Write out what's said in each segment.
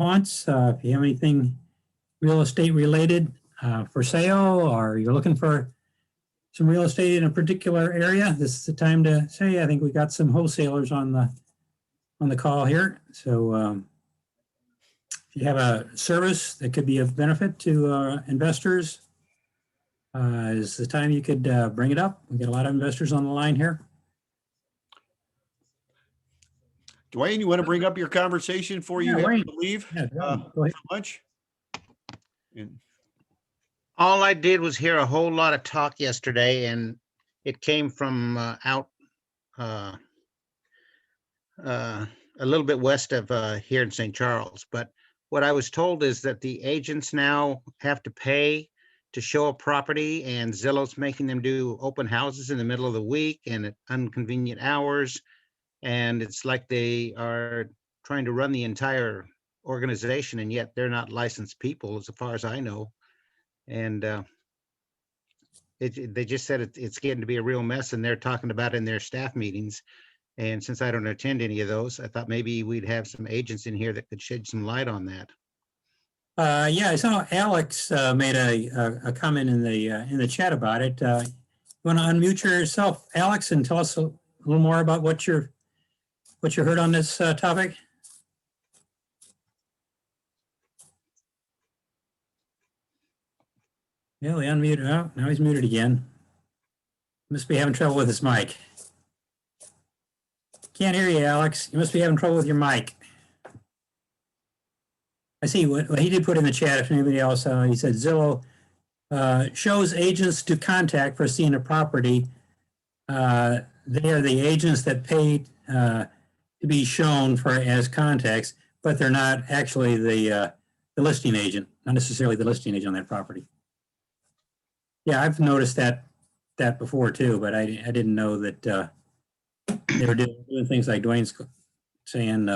wants. If you have anything real estate related for sale, or you're looking for some real estate in a particular area, this is the time to say. I think we got some wholesalers on the call here. So if you have a service that could be of benefit to investors, is the time you could bring it up. We got a lot of investors on the line here. Dwayne, you want to bring up your conversation before you have Wayne. to leave Yeah, go ahead. for lunch? All I did was hear a whole lot of talk yesterday, and it came from out a little bit west of here in St. Charles. But what I was told is that the agents now have to pay to show a property, and Zillow's making them do open houses in the middle of the week and at inconvenient hours. And it's like they are trying to run the entire organization, and yet they're not licensed people, as far as I know. And they just said it's getting to be a real mess, and they're talking about it in their staff meetings. And since I don't attend any of those, I thought maybe we'd have some agents in here that could shed some light on that. Yeah, I saw Alex made a comment in the chat about it. You want to unmute yourself, Alex, and tell us a little more about what you heard on this topic? Yeah, he unmuted. Oh, now he's muted again. Must be having trouble with his mic. Can't hear you, Alex. You must be having trouble with your mic. I see what he did put in the chat. If anybody else, he said Zillow shows agents to contact for seeing a property. They are the agents that pay to be shown for as contacts, but they're not actually the listing agent, not necessarily the listing agent on that property. Yeah, I've noticed that before too, but I didn't know that they were doing things like Dwayne's saying,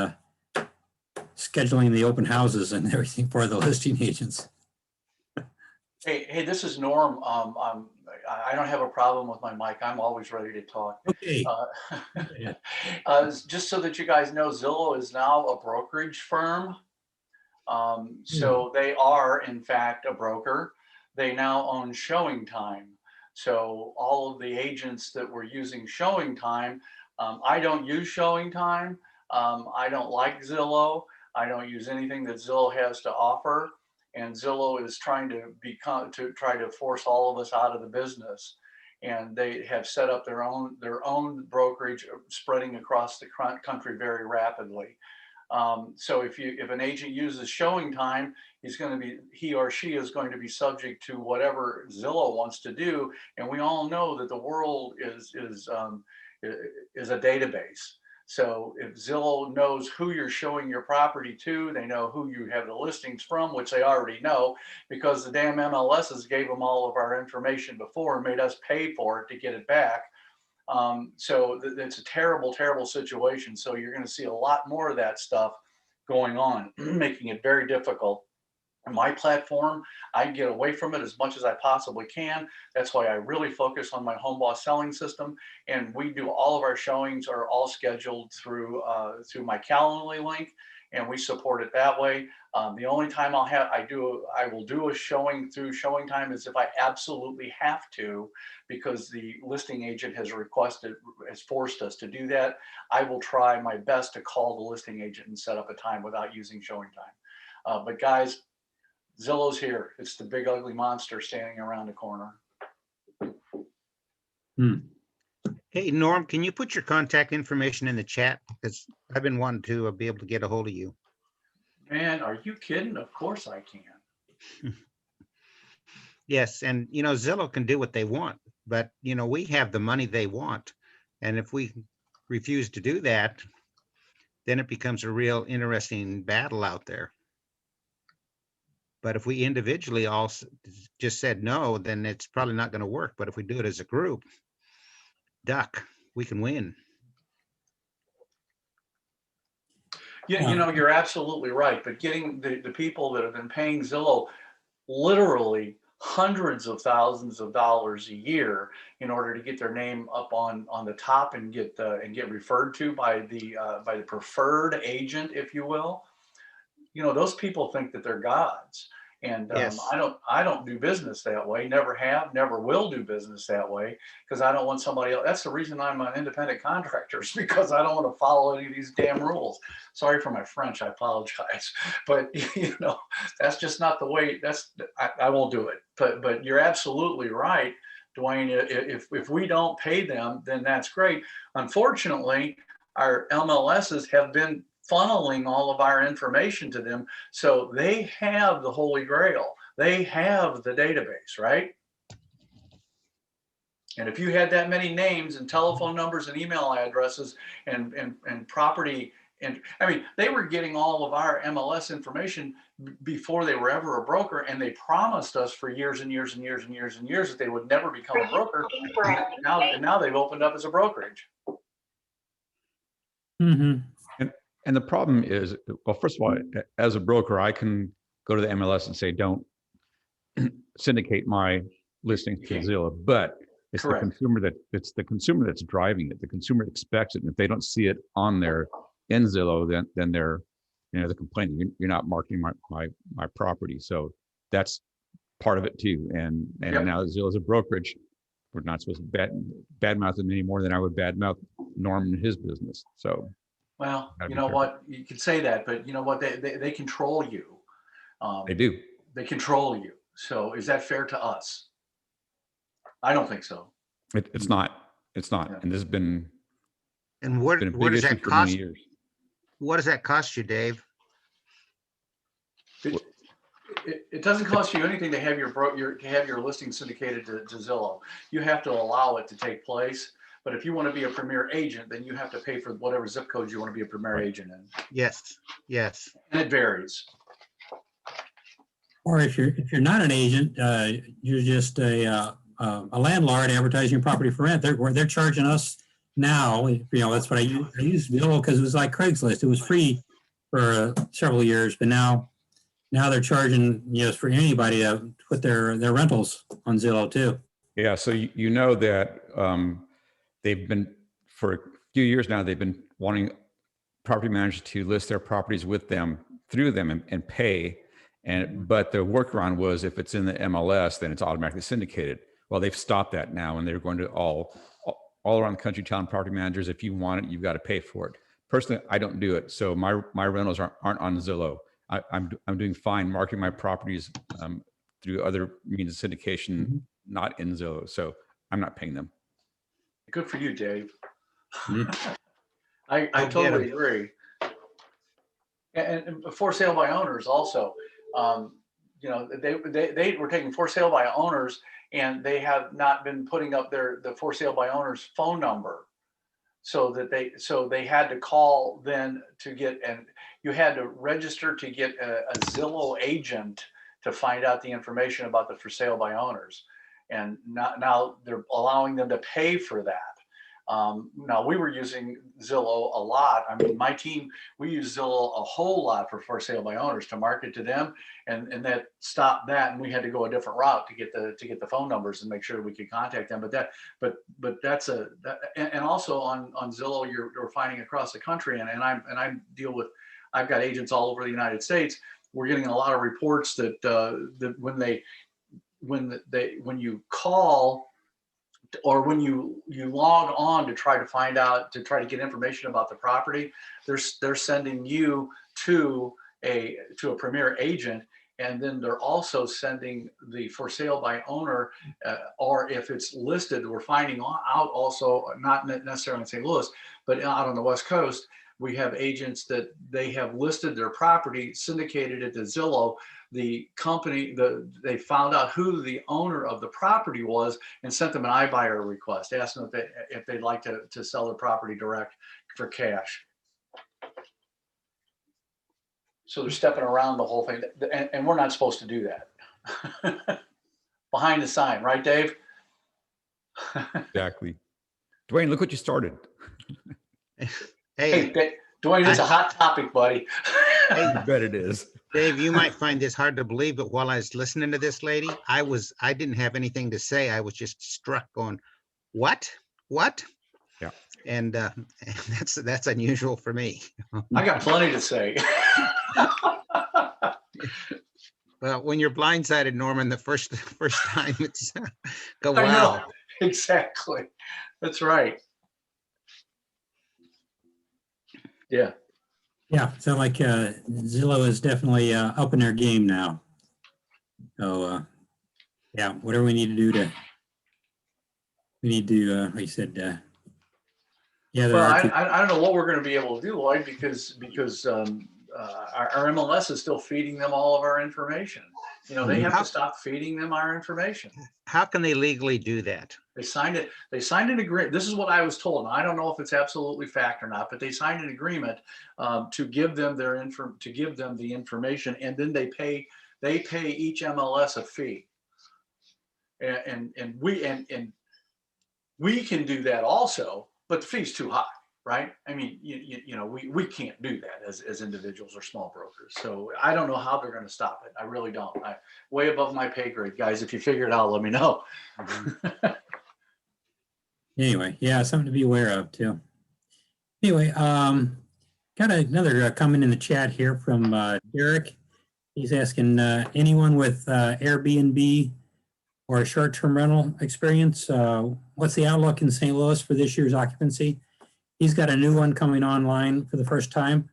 scheduling the open houses and everything for the listing agents. Hey, this is Norm. I don't have a problem with my mic. I'm always ready to talk. Okay. Just so that you guys know, Zillow is now a brokerage firm. So they are, in fact, a broker. They now own Showing Time. So all of the agents that were using Showing Time, I don't use Showing Time. I don't like Zillow. I don't use anything that Zillow has to offer. And Zillow is trying to try to force all of us out of the business. And they have set up their own brokerage spreading across the country very rapidly. So if an agent uses Showing Time, he or she is going to be subject to whatever Zillow wants to do. And we all know that the world is a database. So if Zillow knows who you're showing your property to, they know who you have the listings from, which they already know, because the damn MLSs gave them all of our information before and made us pay for it to get it back. So it's a terrible, terrible situation. So you're going to see a lot more of that stuff going on, making it very difficult. My platform, I get away from it as much as I possibly can. That's why I really focus on my home boss selling system. And we do all of our showings are all scheduled through my Calendly link, and we support it that way. The only time I will do a showing through Showing Time is if I absolutely have to, because the listing agent has forced us to do that. I will try my best to call the listing agent and set up a time without using Showing Time. But guys, Zillow's here. It's the big ugly monster standing around the corner. Hey, Norm, can you put your contact information in the chat? Because I've been wanting to be able to get a hold of you. Man, are you kidding? Of course I can. Yes, and Zillow can do what they want, but we have the money they want. And if we refuse to do that, then it becomes a real interesting battle out there. But if we individually all just said no, then it's probably not going to work. But if we do it as a group, we can win. Yeah, you're absolutely right. But getting the people that have been paying Zillow literally hundreds of thousands of dollars a year in order to get their name up on the top and get referred to by the preferred agent, if you will. those people think that they're gods. And Yes. I don't do business that way. Never have, never will do business that way, because I don't want somebody else. That's the reason I'm an independent contractor, is because I don't want to follow any of these damn rules. Sorry for my French, I apologize, but that's just not the way. I won't do it. But you're absolutely right, Dwayne. If we don't pay them, then that's great. Unfortunately, our MLSs have been funneling all of our information to them, so they have the holy grail. They have the database, right? And if you had that many names and telephone numbers and email addresses and property, and I mean, they were getting all of our MLS information before they were ever a broker, and they promised us for years and years and years and years and years that they would never become a broker. Now they've opened up as a brokerage. Mm-hmm. And the problem is, well, first of all, as a broker, I can go to the MLS and say, don't syndicate my listings to Zillow, but it's Correct. the consumer that's driving it. The consumer expects it. And if they don't see it on there in Zillow, then they're complaining. You're not marketing my property. So that's part of it too. And Yep. Now Zillow's a brokerage. We're not supposed to badmouth them any more than I would badmouth Norm and his business. So. Well, you know what? You can say that, but you know what? They control you. They do. They control you. So is that fair to us? I don't think so. It's not. It's not. Yeah. And this has been. And what been a big does issue that for many cost? years. What does that cost you, Dave? It doesn't cost you anything to have your listing syndicated to Zillow. You have to allow it to take place. But if you want to be a premier agent, then you have to pay for whatever zip codes you want to be a premier agent in. Yes, yes. And it varies. Or if you're not an agent, you're just a landlord advertising your property for rent. They're charging us now. That's what I used Zillow because it was like Craigslist. It was free for several years, but now they're charging for anybody to put their rentals on Zillow too. Yeah. So that they've been, for a few years now, they've been wanting property managers to list their properties with them, through them, and pay. But the workaround was, if it's in the MLS, then it's automatically syndicated. Well, they've stopped that now, and they're going to all around the country telling property managers, if you want it, you've got to pay for it. Personally, I don't do it. So my rentals aren't on Zillow. I'm doing fine marketing my properties through other means of syndication, not in Zillow. So I'm not paying them. Good for you, Dave. Mm-hmm. I totally agree. And for sale by owners also, they were taking for sale by owners, and they have not been putting up the for sale by owners phone number, so they had to call then to get, and you had to register to get a Zillow agent to find out the information about the for sale by owners. And now they're allowing them to pay for that. Now, we were using Zillow a lot. I mean, my team, we use Zillow a whole lot for sale by owners to market to them, and that stopped that, and we had to go a different route to get the phone numbers and make sure we could contact them. But that's and also on Zillow, you're finding across the country, and I deal with, I've got agents all over the United States. We're getting a lot of reports that when you call, or when you log on to try to get information about the property, they're sending you to a premier agent, and then they're also sending the for sale by owner, or if it's listed, we're finding out also, not necessarily in St. Louis, but out on the West Coast, we have agents that they have listed their property, syndicated it to Zillow. The company, they found out who the owner of the property was and sent them an iBuyer request, asked them if they'd like to sell their property direct for cash. So they're stepping around the whole thing, and we're not supposed to do that. Behind the sign, right, Dave? Exactly. Dwayne, look what you started. Hey, Dwayne, it's a hot topic, buddy. I bet it is. Dave, you might find this hard to believe, but while I was listening to this lady, I didn't have anything to say. I was just struck going, what? Yeah. And that's unusual for me. I got plenty to say. Well, when you're blindsided, Norman, the first time it's go, I know, wow. exactly. That's right. Yeah. Yeah, so like Zillow is definitely up in their game now. So yeah, whatever we need to do we need to, like you said, gather Well, our I don't know what we're going to be able to do, Lloyd, because our MLS is still feeding them all of our information. You know, they have to stop feeding them our information. How can they legally do that? They signed it. They signed an agreement. This is what I was told. And I don't know if it's absolutely fact or not, but they signed an agreement to give them the information, and then they pay each MLS a fee. And we can do that also, but the fee's too high, right? I mean, you know, we can't do that as individuals or small brokers. So I don't know how they're going to stop it. I really don't. Way above my pay grade, guys. If you figure it out, let me know. Anyway, yeah, something to be aware of too. Anyway, got another comment in the chat here from Derek. He's asking anyone with Airbnb or short-term rental experience, what's the outlook in St. Louis for this year's occupancy? He's got a new one coming online for the first time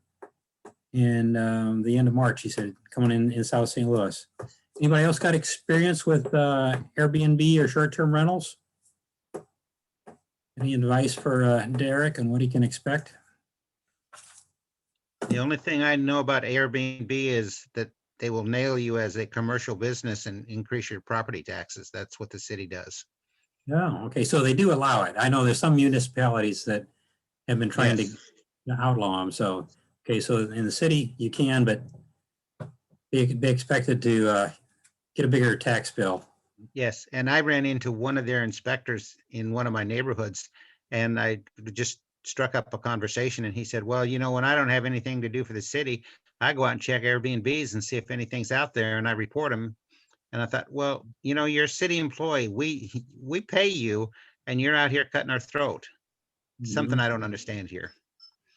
in the end of March, he said, coming in South St. Louis. Anybody else got experience with Airbnb or short-term rentals? Any advice for Derek on what he can expect? The only thing I know about Airbnb is that they will nail you as a commercial business and increase your property taxes. That's what the city does. Oh, okay. So they do allow it. I know there's some municipalities that have been trying Yes. to outlaw them. So, okay, so in the city you can, but be expected to get a bigger tax bill. Yes, and I ran into one of their inspectors in one of my neighborhoods, and I just struck up a conversation, and he said, well, you know, when I don't have anything to do for the city, I go out and check Airbnbs and see if anything's out there, and I report them. And I thought, well, you know, you're a city employee. We pay you, and you're out here cutting our throat. Something I don't understand here.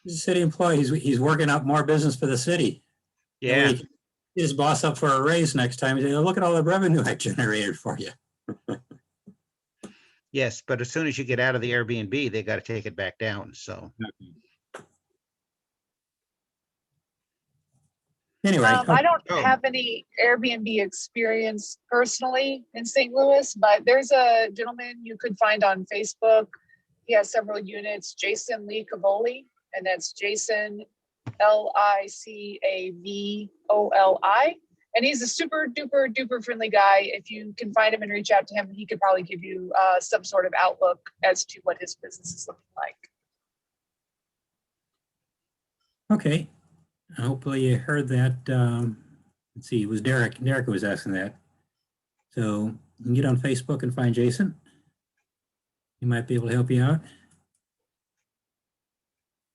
He's a city employee. He's working up more business for the city. That way Yeah, he can get his boss up for a raise next time. He say, look at all the revenue I generated for you. yes, but as soon as you get out of the Airbnb, they got to take it back down. So Anyway, I don't Oh. have any Airbnb experience personally in St. Louis, but there's a gentleman you could find on Facebook. He has several units, Jason Lee Cavoli, and that's Jason Licavoli. And he's a super duper duper friendly guy. If you can find him and reach out to him, he could probably give you some sort of outlook as to what his business is looking like. okay. Hopefully you heard that. Let's see, it was Derek. Derek was asking that. So you can get on Facebook and find Jason. He might be able to help you out.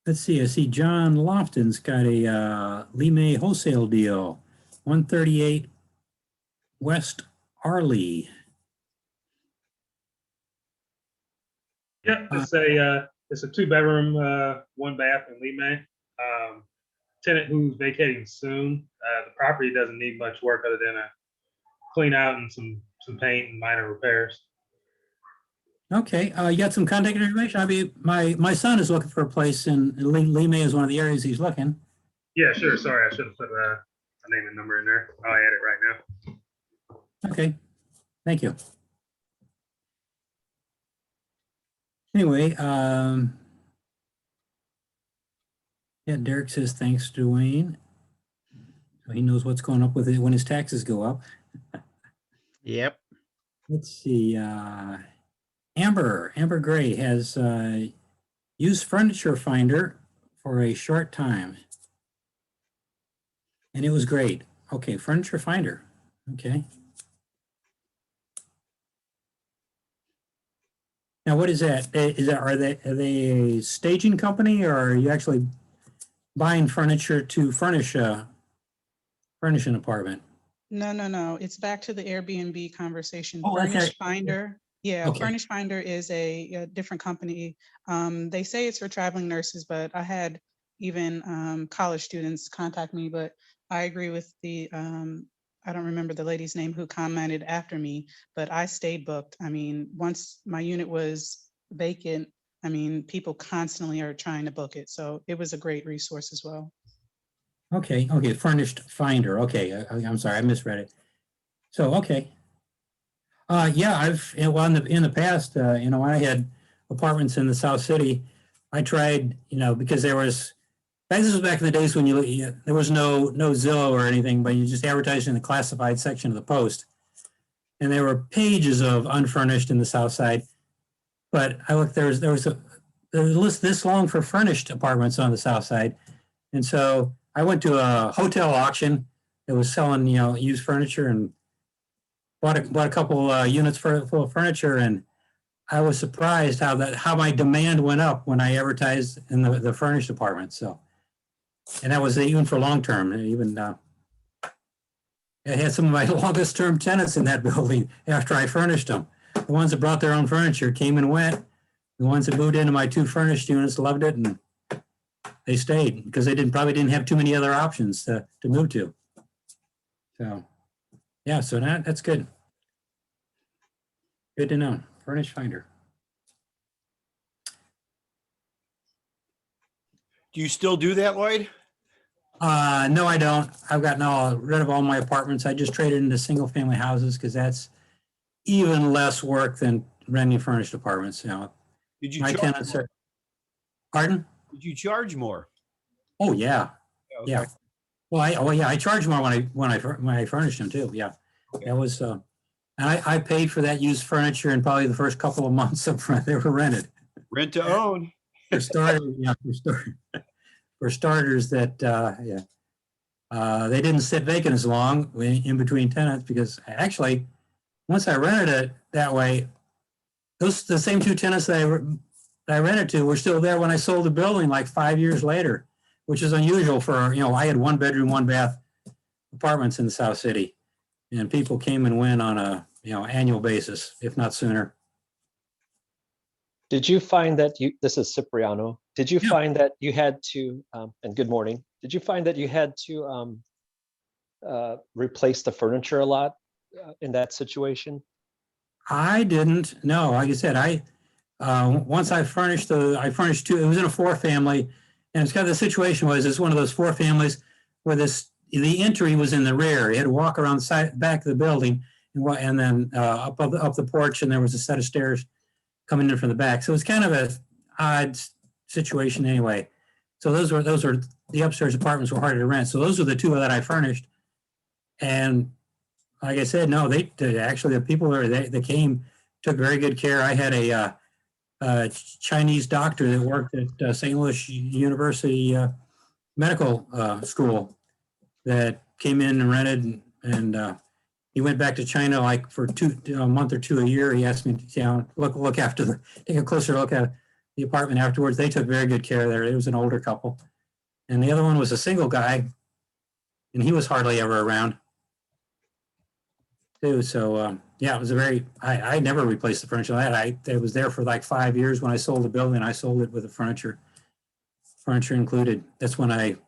Let's see, I see John Lofton's got a Lee May wholesale deal, 138 West Arley. Yeah, it's a 2-bedroom, 1 bath in Lee May. Tenant who's vacating soon. The property doesn't need much work other than a clean out and some paint and minor repairs. Okay, you got some contact information? I mean, my son is looking for a place in Lee May is one of the areas he's looking. Yeah, sure. Sorry, I should have put a name and number in there. I'll add it right now. Okay, thank you. Anyway, yeah, Derek says thanks, Dwayne. So he knows what's going up with it when his taxes go up. yep. Let's see, Amber Gray has used Furniture Finder for a short time. And it was great. Okay, Furniture Finder, okay. Now, what is that? Are they a staging company, or are you actually buying furniture to furnish an apartment? No. It's back to the Airbnb conversation. Oh, okay. Furnish Finder. Yeah, Okay. Furnish Finder is a different company. They say it's for traveling nurses, but I had even college students contact me, but I agree with the, I don't remember the lady's name who commented after me, but I stayed booked. I mean, once my unit was vacant, I mean, people constantly are trying to book it. So it was a great resource as well. Okay, okay, furnished finder. Okay, I'm sorry, I misread it. So, okay. Yeah, well, in the past, when I had apartments in the South City, I tried, because this was back in the days when there was no Zillow or anything, but you just advertised in the classified section of the Post. And there were pages of unfurnished in the South Side. But I looked, there was a list this long for furnished apartments on the South Side. And so I went to a hotel auction that was selling, used furniture, and bought a couple units full of furniture. And I was surprised how my demand went up when I advertised in the furnished apartments. So, and that was even for long term. Even I had some of my longest term tenants in that building after I furnished them. The ones that brought their own furniture came and went. The ones that moved into my 2 furnished units loved it, and they stayed because they probably didn't have too many other options to move to. So, yeah, so that's good. Good to know. Furnished finder. Do you still do that, Lloyd? No, I don't. I've gotten rid of all my apartments. I just traded into single family houses because that's even less work than renting furnished apartments. Did you My charge tenants more? are. Pardon? Did you charge more? Oh yeah, Okay. yeah. Well, I charged more when I furnished them too. Yeah, that was. And I paid for that used furniture in probably the first couple of months of they were rented. Rent to own. For starters, for starters, that they didn't sit vacant as long in between tenants, because actually, once I rented it that way, the same 2 tenants that I rented to were still there when I sold the building like 5 years later, which is unusual for, I had 1 bedroom, 1 bath apartments in the South City, and people came and went on a, annual basis, if not sooner. Did you find that this is Cipriano, did you Yeah. find that you had to, and good morning, did you find that you had to replace the furniture a lot in that situation? I didn't. No, like I said, once I furnished 2. It was in a 4 family, and it's kind of the situation was it's one of those 4 families where the entry was in the rear. You had to walk around the back of the building, and then up the porch, and there was a set of stairs coming in from the back. So it's kind of a odd situation anyway. So those were the upstairs apartments were harder to rent. So those were the 2 that I furnished, and like I said, no, they actually, the people that came took very good care. I had a Chinese doctor that worked at St. Louis University Medical School that came in and rented, and he went back to China like for a month or 2 a year. He asked me to look after take a closer look at the apartment afterwards. They took very good care there. It was an older couple, and the other one was a single guy, and he was hardly ever around too. So yeah, it was I never replaced the furniture. It was there for like 5 years. When I sold the building, I sold it with the furniture included. That's when I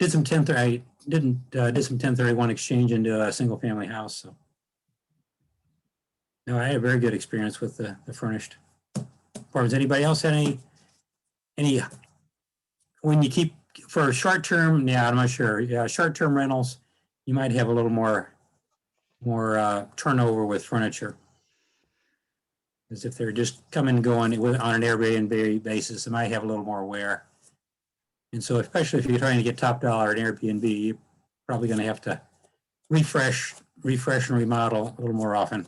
did some 1031 exchange into a single family house. So no, I had a very good experience with the furnished apartments. Anybody else had any when you keep for short term? Yeah, I'm not sure. Yeah, short term rentals, you might have a little more turnover with furniture, as if they're just coming and going on an Airbnb basis. It might have a little more wear, and so especially if you're trying to get top dollar at Airbnb, you're probably going to have to refresh and remodel a little more often.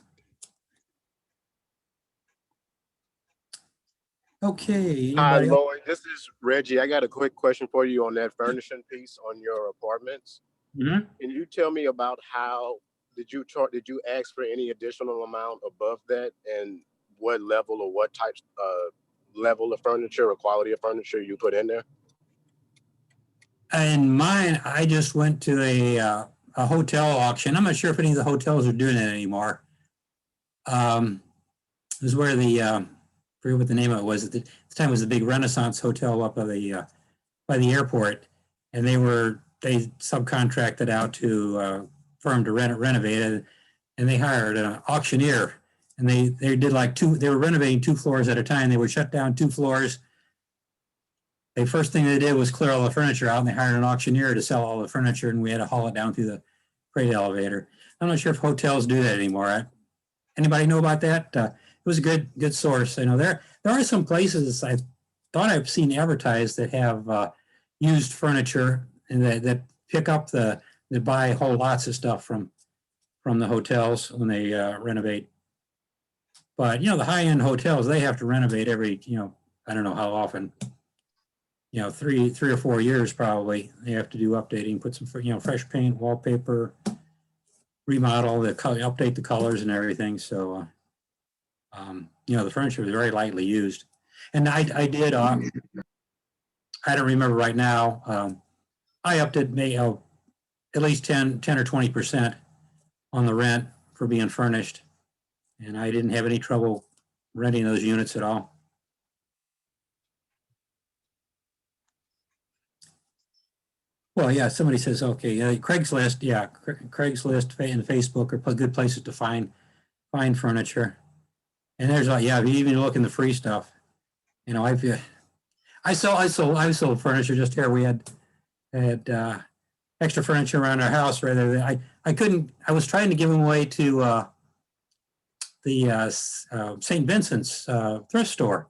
Okay. Hi, Anybody else? Lloyd. This is Reggie. I got a quick question for you on that furnishing piece on your apartments. Mhm. Can you tell me about how did you ask for any additional amount above that, and what level or what types level of furniture or quality of furniture you put in there? And mine, I just went to a hotel auction. I'm not sure if any of the hotels are doing it anymore. It was where I forget what the name of it was. At the time, it was the big Renaissance Hotel up by the airport, and they were they subcontracted out to a firm to renovate it, and they hired an auctioneer, and they did like they were renovating 2 floors at a time. They would shut down 2 floors. The first thing they did was clear all the furniture out, and they hired an auctioneer to sell all the furniture, and we had to haul it down through the freight elevator. I'm not sure if hotels do that anymore. Anybody know about that? It was a good source. I know there are some places I thought I've seen advertised that have used furniture and that pick up that buy whole lots of stuff from the hotels when they renovate. But the high-end hotels, they have to renovate every I don't know how often. 3 or 4 years probably. They have to do updating, put some fresh paint, wallpaper, remodel the color, update the colors and everything. So the furniture was very lightly used. And I did I don't remember right now. I upped it at least 10 or 20% on the rent for being furnished, and I didn't have any trouble renting those units at all. Well, yeah, somebody says, okay, Craigslist, yeah, Craigslist and Facebook are good places to find furniture. And there's yeah, if you even look in the free stuff, I sold furniture just here. We had extra furniture around our house. Rather than I was trying to give them away to the St. Vincent's thrift store,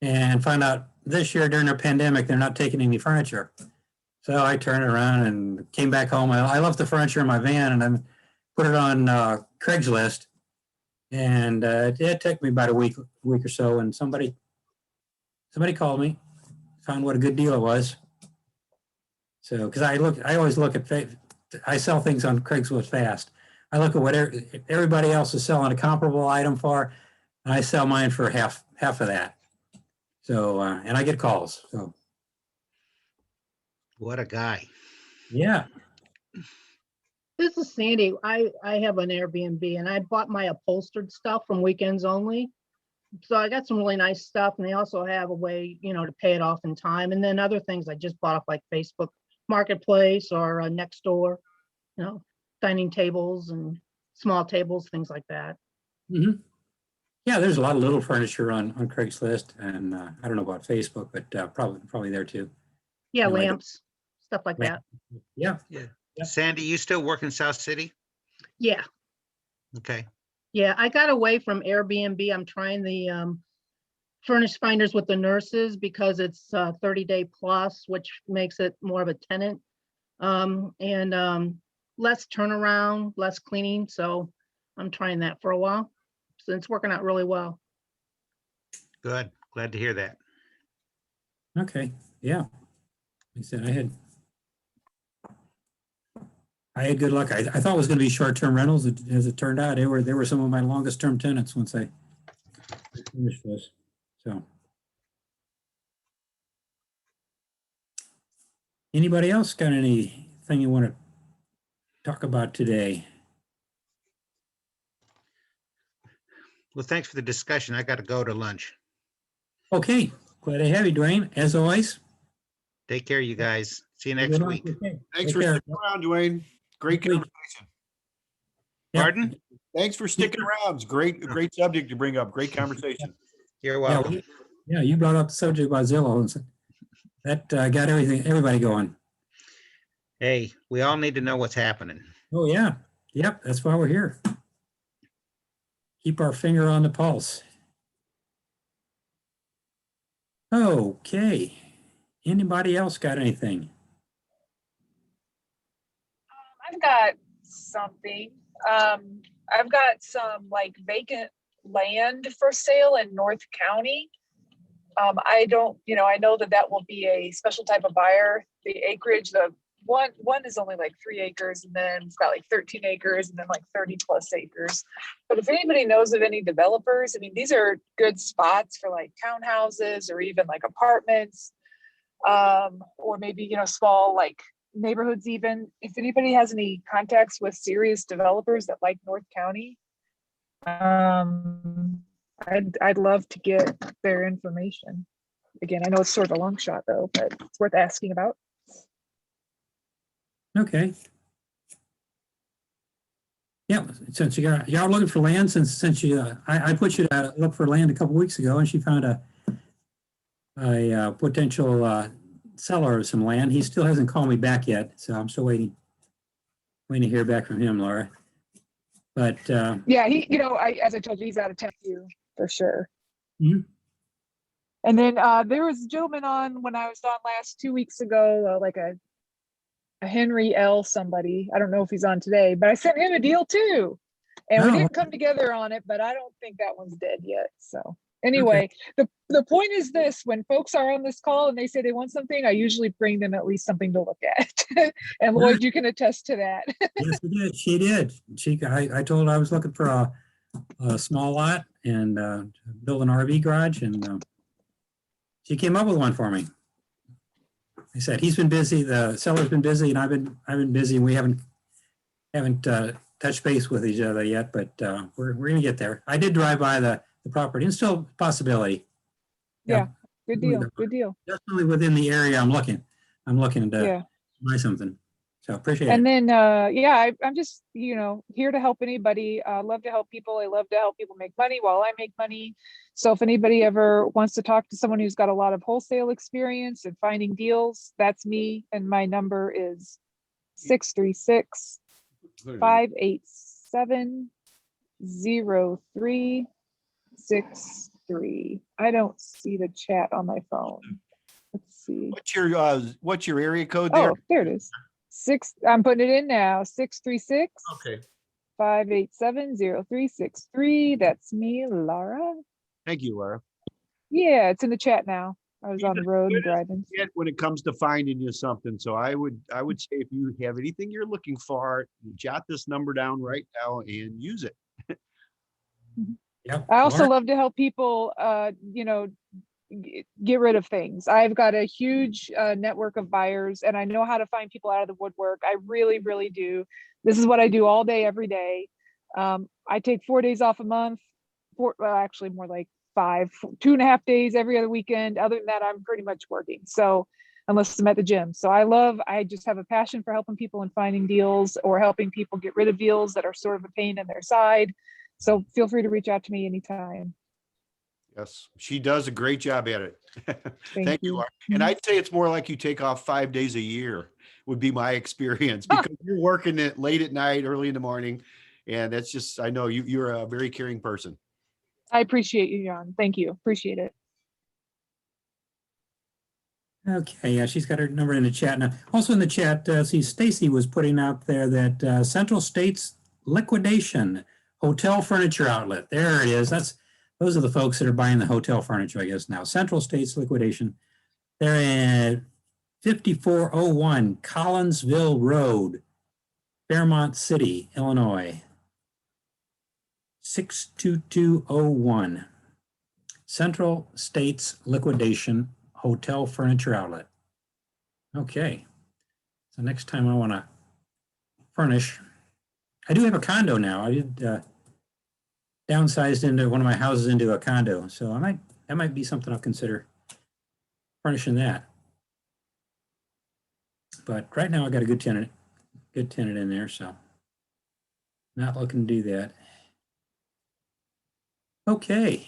and found out this year during the pandemic they're not taking any furniture. So I turned around and came back home. I left the furniture in my van and I put it on Craigslist. And it took me about a week or so. And somebody called me, found what a good deal it was. So, because I always look at, I sell things on Craigslist fast. I look at what everybody else is selling a comparable item for, and I sell mine for half of that. So, and I get calls. So. What a guy. Yeah. This is Sandy. I have an Airbnb and I bought my upholstered stuff from Weekends Only. So I got some really nice stuff, and they also have a way, to pay it off in time. And then other things I just bought off like Facebook Marketplace or Nextdoor, dining tables and small tables, things like that. Mm-hmm. Yeah, there's a lot of little furniture on Craigslist, and I don't know about Facebook, but probably there too. Yeah, lamps, stuff like that. Yeah. Sandy, you still work in South City? Yeah. Okay. Yeah, I got away from Airbnb. I'm trying the furnished finders with the nurses because it's 30-day plus, which makes it more of a tenant, and less turnaround, less cleaning. So I'm trying that for a while. So it's working out really well. Good. Glad to hear that. Okay. Yeah. Like I said, I had good luck. I thought it was going to be short-term rentals. As it turned out, they were some of my longest-term tenants once I finished this. So, anybody else got anything you want to talk about today? Well, thanks for the discussion. I got to go to lunch. Okay. Glad to have you, Dwayne. As always. Take care, you guys. See you next week. Okay. Thanks for sticking around, Dwayne. Great conversation. Pardon? Thanks for sticking around. It's great subject to bring up. Great conversation. You're welcome. Yeah, you brought up the subject about Zillow. And that got everybody going. Hey, we all need to know what's happening. Oh, yeah. Yep, that's why we're here. Keep our finger on the pulse. Okay. Anybody else got anything? I've got something. I've got some like vacant land for sale in North County. I know that will be a special type of buyer. The acreage, the one is only like 3 acres, and then it's got like 13 acres, and then like 30 plus acres. But if anybody knows of any developers, I mean, these are good spots for like townhouses or even like apartments, or maybe, small like neighborhoods even. If anybody has any contacts with serious developers that like North County, I'd love to get their information. Again, I know it's sort of a long shot though, but it's worth asking about. Okay. Yeah, since y'all looking for land, since you, I put you to look for land a couple weeks ago, and she found a potential seller of some land. He still hasn't called me back yet, so I'm still waiting to hear back from him, Laura. But Yeah, he, as I told you, he's out of town too, for sure. Mhm. And then there was a gentleman on when I was on last 2 weeks ago, like a Henry L. somebody. I don't know if he's on today, but I sent him a deal too. And we Oh, didn't come together on it, but I don't think that one's dead yet. So anyway, the point is this: when folks are on this call and they say they want something, I usually bring them at least something to look at. And Lloyd, you can attest to that. yes, she did. She did. I told her I was looking for a small lot and build an RV garage, and she came up with one for me. I said he's been busy, the seller's been busy, and I've been busy, and we haven't touched base with each other yet, but we're gonna get there. I did drive by the property, and still a possibility. Yeah, good deal. Good deal. Definitely within the area I'm looking to Yeah. buy something. So appreciate And it. then, yeah, I'm just, here to help anybody. I love to help people. I love to help people make money while I make money. So if anybody ever wants to talk to someone who's got a lot of wholesale experience and finding deals, that's me. And my number is 636-587-0363. I don't see the chat on my phone. Let's see. What's your area code there? Oh, there it is. I'm putting it in now. 636 Okay. 587-0363. That's me, Laura. Thank you, Laura. Yeah, it's in the chat now. I was on the road and driving. When it comes to finding you something, so I would say if you have anything you're looking for, jot this number down right now and use it. Yep. I also Laura? love to help people, get rid of things. I've got a huge network of buyers, and I know how to find people out of the woodwork. I really, really do. This is what I do all day, every day. I take 4 days off a month, actually more like 5, 2.5 days every other weekend. Other than that, I'm pretty much working. So unless I'm at the gym. So I just have a passion for helping people and finding deals, or helping people get rid of deals that are sort of a pain in their side. So feel free to reach out to me anytime. Yes, she does a great job at it. Thank you, you. Laura. And I'd say it's more like you take off 5 days a year would be my experience, because you're working it late at night, early in the morning. And that's just, I know you're a very caring person. I appreciate you, John. Thank you. Appreciate it. Okay, yeah, she's got her number in the chat now. Also in the chat, see Stacy was putting out there that Central States Liquidation Hotel Furniture Outlet. There it is. Those are the folks that are buying the hotel furniture, I guess now. Central States Liquidation. They're at 5401 Collinsville Road, Fairmont City, Illinois. 62201. Central States Liquidation Hotel Furniture Outlet. Okay. So next time I want to furnish. I do have a condo now. I did downsized into one of my houses into a condo. So that might be something I'll consider furnishing that. But right now I got a good tenant in there, so not looking to do that. Okay.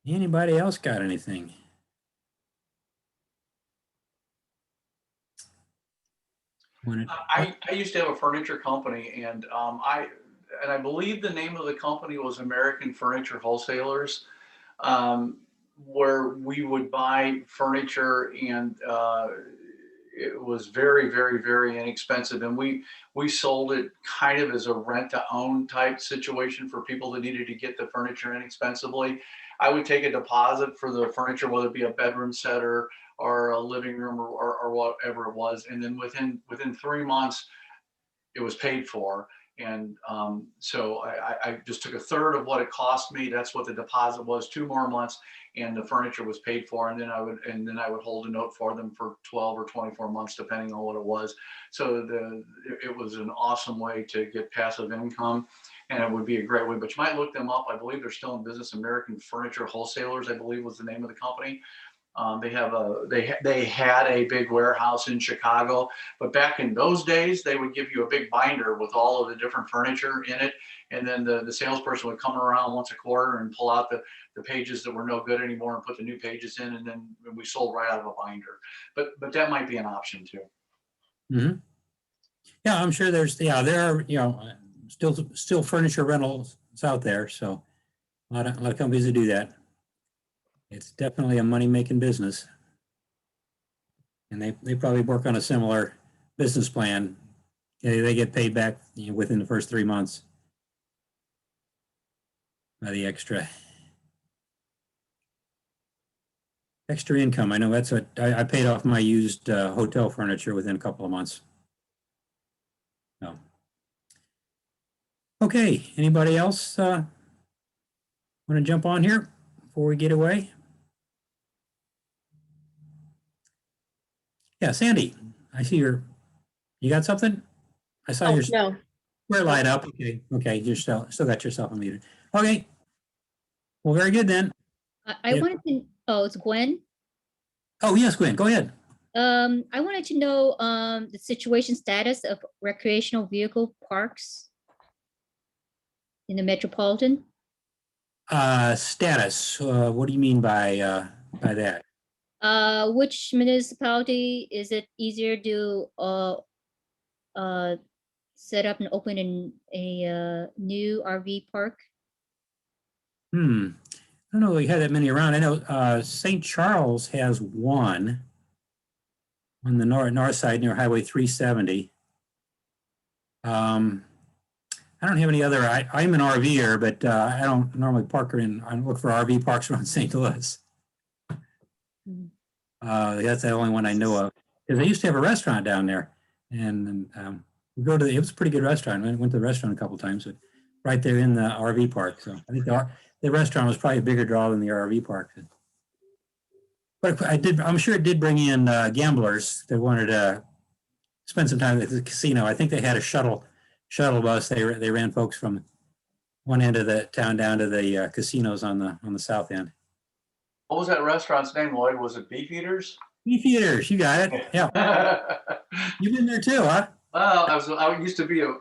Anybody else got anything? I used to have a furniture company, and I believe the name of the company was American Furniture Wholesalers, where we would buy furniture, and it was very, very, very inexpensive. And we sold it kind of as a rent to own type situation for people that needed to get the furniture inexpensively. I would take a deposit for the furniture, whether it be a bedroom set or a living room or whatever it was. And then within 3 months, it was paid for. And so I just took a third of what it cost me. That's what the deposit was. 2 more months, and the furniture was paid for. And then I would hold a note for them for 12 or 24 months, depending on what it was. So it was an awesome way to get passive income, and it would be a great way. But you might look them up. I believe they're still in business. American Furniture Wholesalers, I believe, was the name of the company. They had a big warehouse in Chicago, but back in those days, they would give you a big binder with all of the different furniture in it. And then the salesperson would come around once a quarter and pull out the pages that were no good anymore and put the new pages in. And then we sold right out of a binder. But that might be an option too. Mhm. Yeah, I'm sure there are, still furniture rentals out there. So a lot of companies that do that. It's definitely a money-making business. And they probably work on a similar business plan. They get paid back within the first 3 months by the extra income. I know that's what I paid off my used hotel furniture within a couple of months. So, okay, anybody else want to jump on here before we get away? Yeah, Sandy, I see you got something? I saw your No, square light up. Okay, you're still got yourself unmuted. Okay. Well, very good then. I wanted to, oh, it's Gwen. Oh, yes, Gwen, go ahead. I wanted to know the situation status of recreational vehicle parks in the metropolitan. Status, what do you mean by that? Which municipality is it easier to set up and open a new RV park? I don't know if we had that many around. I know St. Charles has one on the north side near Highway 370. I don't have any other. I'm an RVer, but I don't normally I look for RV parks around St. Louis. That's the only one I know of. Because they used to have a restaurant down there, and we go to it was a pretty good restaurant. I went to the restaurant a couple times, but right there in the RV park. So I think the restaurant was probably a bigger draw than the RV park. But I'm sure it did bring in gamblers that wanted to spend some time at the casino. I think they had a shuttle bus. They ran folks from one end of the town down to the casinos on the south end. What was that restaurant's name, Lloyd? Was it Beefeaters? Beefeaters, you got it. Yeah. You've been there too, huh? Well, I used to be a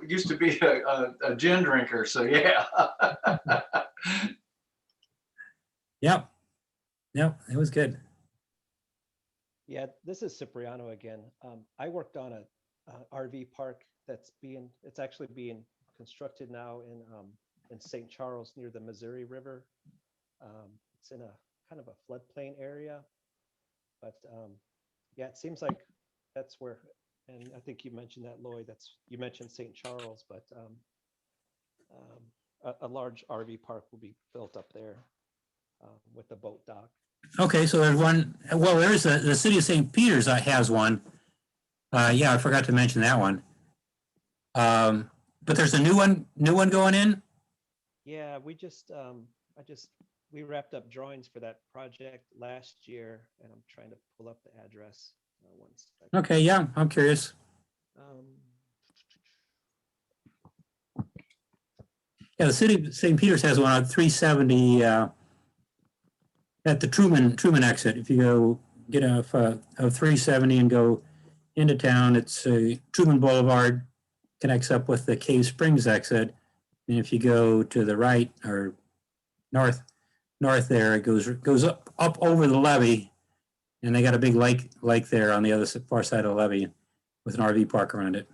gin drinker, so yeah. Yep, it was good. Yeah, this is Cipriano again. I worked on a RV park it's actually being constructed now in St. Charles near the Missouri River. It's in a kind of a floodplain area, but yeah, it seems like that's where, and I think you mentioned that, Lloyd, you mentioned St. Charles, but a large RV park will be built up there with a boat dock. Okay, so there's one. Well, there's the city of St. Peter's has one. Yeah, I forgot to mention that one. But there's a new one going in. Yeah, we wrapped up drawings for that project last year, and I'm trying to pull up the address. One second. Okay, yeah, I'm curious. Yeah, the city of St. Peter's has one on 370 at the Truman exit. If you go get off of 370 and go into town, it's Truman Boulevard, connects up with the Cave Springs exit. And if you go to the right or north there, it goes up over the levee, and they got a big lake there on the other far side of the levee with an RV park around it.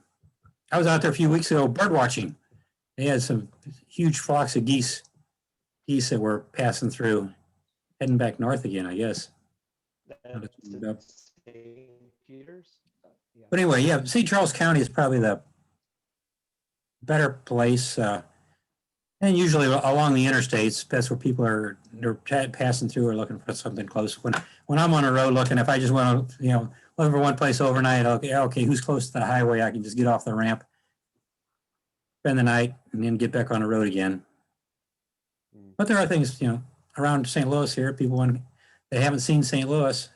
I was out there a few weeks ago bird watching. They had some huge flocks of geese that were passing through, heading back north again, I guess. That's St. Peter's. Yeah. But anyway, yeah, St. Charles County is probably the better place. And usually along the interstates, that's where people they're passing through or looking for something close. When I'm on a road looking, if I just want to, looking for one place overnight, okay, who's close to the highway? I can just get off the ramp, spend the night, and then get back on the road again. But there are things, around St. Louis here, people when they haven't seen St. Louis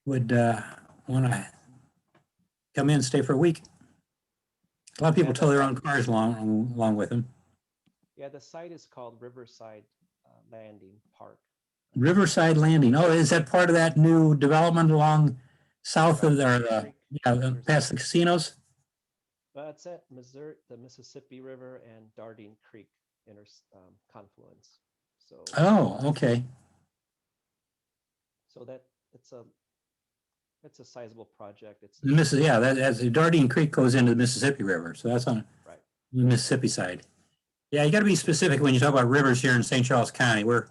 would want to come in and stay for a week. A lot of people tow their own cars along with them. Yeah, the site is called Riverside Landing Park. Riverside Landing. Oh, is that part of that new development along south of the, yeah, past the casinos? It's at Missouri, the Mississippi River and Dardine Creek confluence. So, Oh, okay. so that it's a sizable project. It's The Missis, yeah, that as the Dardine Creek goes into the Mississippi River, so that's on right. the Mississippi side. Yeah, you got to be specific when you talk about rivers here in St. Charles County. We're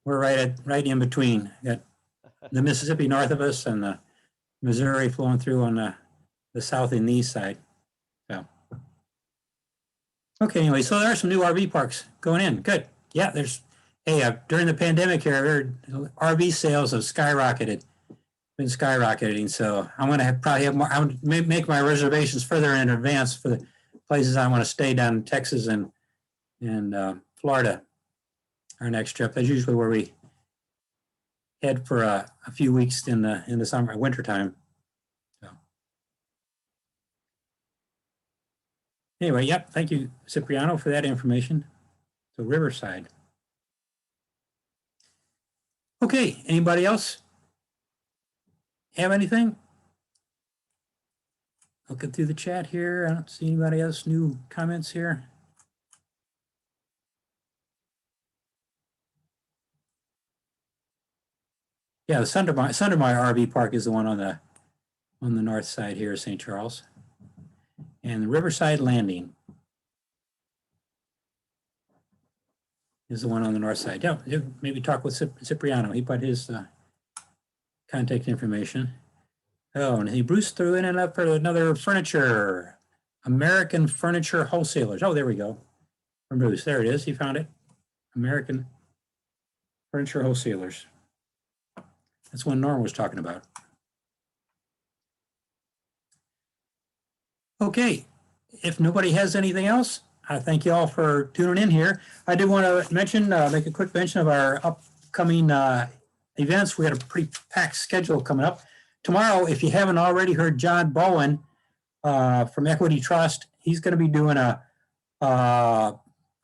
right in between. Got the Mississippi north of us and the Missouri flowing through on the south and east side. So, okay, anyway, so there are some new RV parks going in. Good. Yeah, there's, hey, during the pandemic here, RV sales have skyrocketed, been skyrocketing. So I'm going to probably have more, I'm going to make my reservations further in advance for the places I want to stay down in Texas and Florida. Our next trip. That's usually where we head for a few weeks in the summer, winter time. So. Anyway, yep. Thank you, Cipriano, for that information. So Riverside. Okay. Anybody else have anything? Looking through the chat here. I don't see anybody else new comments here. Yeah, the Sundermeyer RV Park is the one on the north side here of St. Charles. And the Riverside Landing is the one on the north side. Yeah, maybe talk with Cipriano. He put his contact information. Oh, and Bruce threw in another furniture, American Furniture Wholesalers. Oh, there we go. From Bruce, there it is. He found it. American Furniture Wholesalers. That's one Norm was talking about. Okay, if nobody has anything else, I thank you all for tuning in here. I did want to mention, make a quick mention of our upcoming events. We got a pretty packed schedule coming up. Tomorrow, if you haven't already heard John Bowen from Equity Trust, he's going to be doing about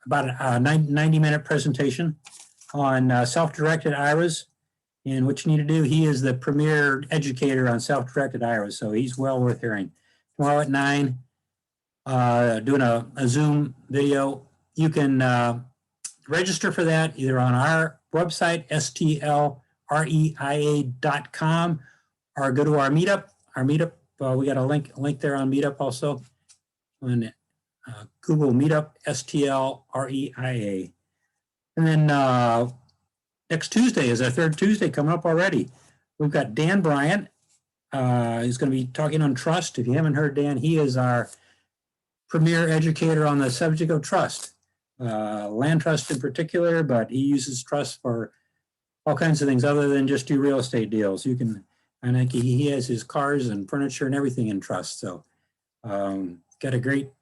a 90-minute presentation on self-directed IRAs. And what you need to do, he is the premier educator on self-directed IRAs, so he's well worth hearing. Tomorrow at 9, doing a Zoom video. You can register for that either on our website, STLREIA.com, or go to our meetup. Our meetup, we got a link there on Meetup also. On Google Meetup, STLREIA. And then next Tuesday is our third Tuesday coming up already. We've got Dan Bryant. He's going to be talking on trust. If you haven't heard Dan, he is our premier educator on the subject of trust, land trust in particular, but he uses trust for all kinds of things other than just do real estate deals. You can, I think he has his cars and furniture and everything in trust. So got a great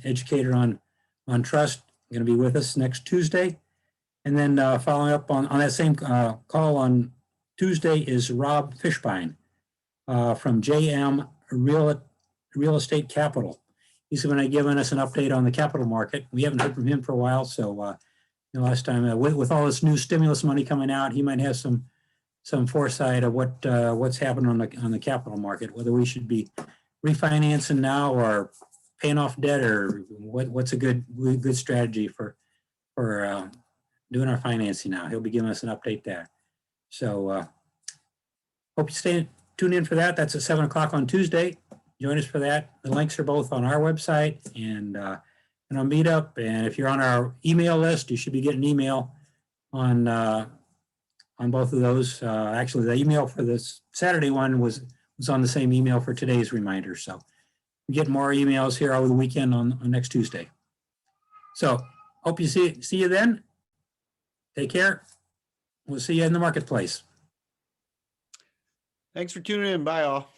educator on trust, going to be with us next Tuesday. And then following up on that same call on Tuesday is Rob Fishbein from JM Real Estate Capital. He's going to be giving us an update on the capital market. We haven't heard from him for a while, so last time with all this new stimulus money coming out, he might have some foresight of what's happening on the capital market, whether we should be refinancing now or paying off debt, or what's a good strategy for doing our financing now. He'll be giving us an update there. So hope you tune in for that. That's at 7 o'clock on Tuesday. Join us for that. The links are both on our website and on Meetup. And if you're on our email list, you should be getting an email on both of those. Actually, the email for this Saturday one was on the same email for today's reminder. So we get more emails here over the weekend on next Tuesday. So hope you see you then. Take care. We'll see you in the marketplace. Thanks for tuning in. Bye all.